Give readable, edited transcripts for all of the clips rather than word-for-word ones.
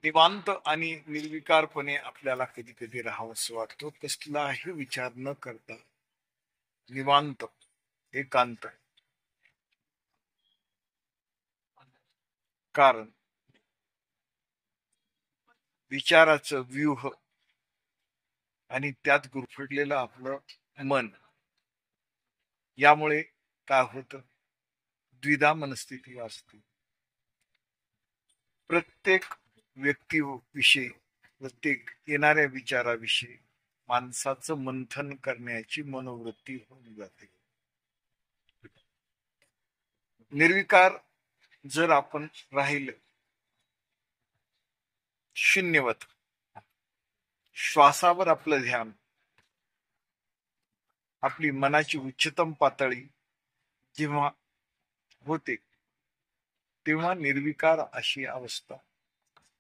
निवांत आणि निर्विकारपणे आपल्याला कधी कधी राहावंसं वाटतो, कसलाही विचार न करता निवांत एकांत. कारण विचाराचं व्यूह आणि त्यात गुरफटलेलं आपलं मन, यामुळे काय होतं, द्विधा मनस्थिती असते. प्रत्येक व्यक्तीविषयी, प्रत्येक येणाऱ्या विचाराविषयी माणसाचं मंथन करण्याची मनोवृत्ती होऊन जाते. निर्विकार जर आपण राहिलं, शून्यवत श्वासावर आपलं ध्यान, आपली मनाची उच्चतम पातळी जेव्हा होते, तेव्हा निर्विकार अशी अवस्था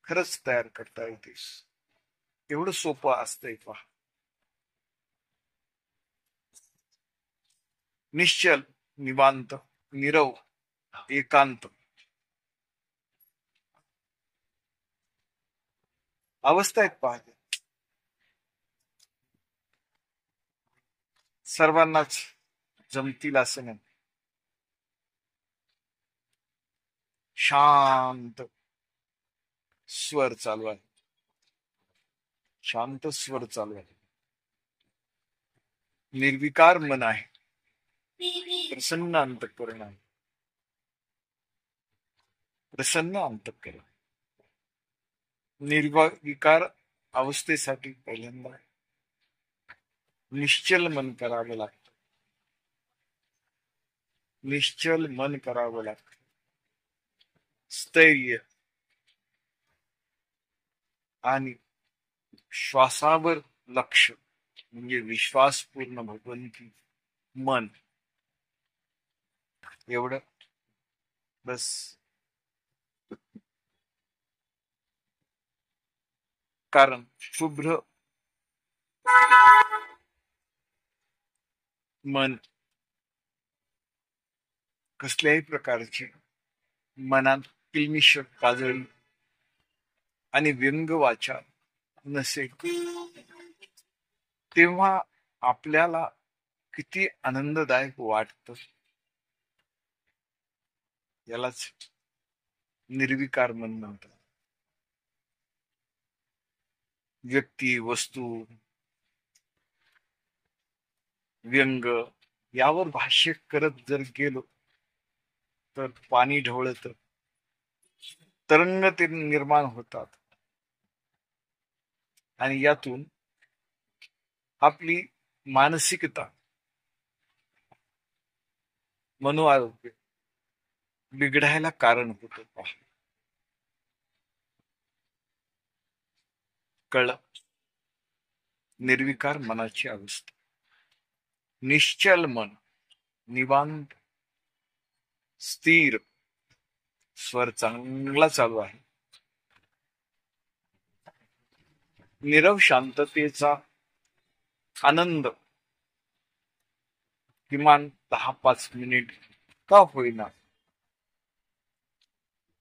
खरंच तयार करता येते. एवढं सोपं असतंय पहा. निश्चल, निवांत, निरव, एकांत अवस्था आहेत पाहते. सर्वांनाच जमतील असं नाही. शांत स्वर चालू आहे, शांत स्वर चालू आहे. निर्विकार मन आहे, प्रसन्न अंतःकरण आहे, प्रसन्न अंतःकरण. निर्विकार अवस्थेसाठी पहिल्यांदा निश्चल मन करावं लागतं. निश्चल मन करावं लागतं. स्थैर्य आणि श्वासावर लक्ष, म्हणजे विश्वासपूर्ण भगवंती मन, एवढं बस. कारण शुभ्र मन कसल्याही प्रकारची मनात किलमिश, काजळी आणि व्यंग वाचा नसेल, तेव्हा आपल्याला किती आनंददायक वाटतं. यालाच निर्विकार मन म्हणतात. व्यक्ती, वस्तू, व्यंग यावर भाष्य करत जर गेलो तर पाणी ढवळत, तरंग ते निर्माण होतात आणि यातून आपली मानसिकता, मनोआरोग्य बिघडायला कारण होतं. कळलं? निर्विकार मनाची अवस्था. निश्चल मन, निवांत, स्थिर, स्वर चांगला चालू आहे. निरव शांततेचा आनंद किमान 10-5 मिनिट का होईना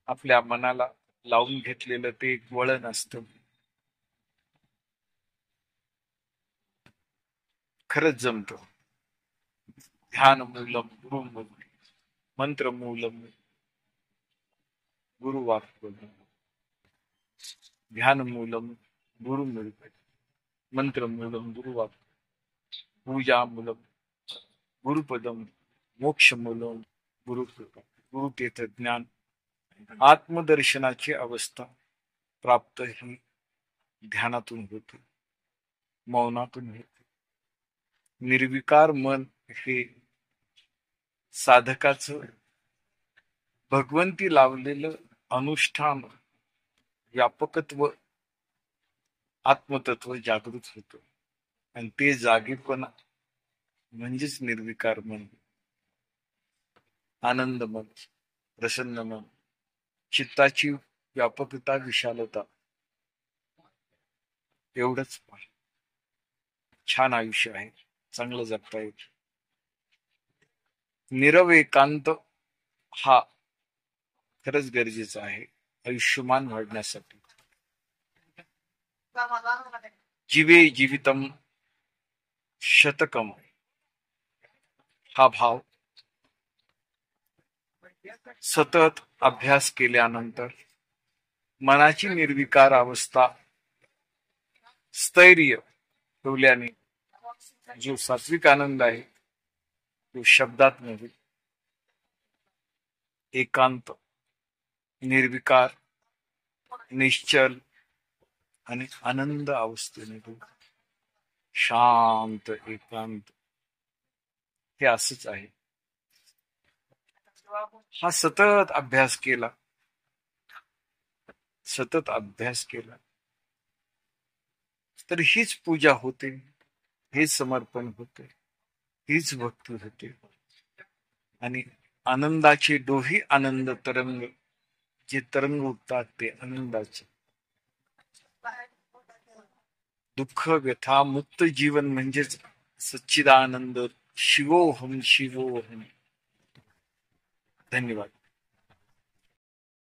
आपल्या मनाला लावून घेतलेलं ते एक वळण असतं. खरंच जमतं. ध्यान मूलम गुरु मूलम, मंत्र मूलम गुरुवाक्य, ध्यान मूलम गुरु मूलम, मंत्र मूलम गुरुवाक्य, पूजा मूलम गुरुपदम, मोक्ष मूलम गुरुकृपा. गुरुतीर्थ ज्ञान, आत्मदर्शनाची अवस्था प्राप्त ही ध्यानातून होते, मौनातून होते. निर्विकार मन हे साधकाचं भगवंती लावलेलं अनुष्ठान, व्यापकत्व, आत्मतत्व जागृत होतं. आणि ते जागेपणा म्हणजेच निर्विकार मन, आनंद मन, प्रसन्न मन, चित्ताची व्यापकता, विशालता. एवढंच छान आयुष्य आहे, चांगलं जगता येईल. निरव एकांत हा खरंच गरजेचा आहे आयुष्यमान वाढण्यासाठी. जीवे जीवितम शतकम हा भाव सतत अभ्यास केल्यानंतर मनाची निर्विकार अवस्था स्थैर्य ठेवल्याने जो सात्विक आनंद आहे तो शब्दात नव्हे, एकांत, निर्विकार, निश्चल आणि आनंद अवस्थेने शांत एकांत हे असंच आहे. हा सतत अभ्यास केला, सतत अभ्यास केला तर हीच पूजा होते, हेच समर्पण होते, हीच भक्ती होते. आणि आनंदाचे दोही आनंद तरंग जे तरंग उठतात ते आनंदाचे. दुःख व्यथा मुक्त जीवन म्हणजेच सच्चिदानंद शिवोहम शिवोहम. धन्यवाद.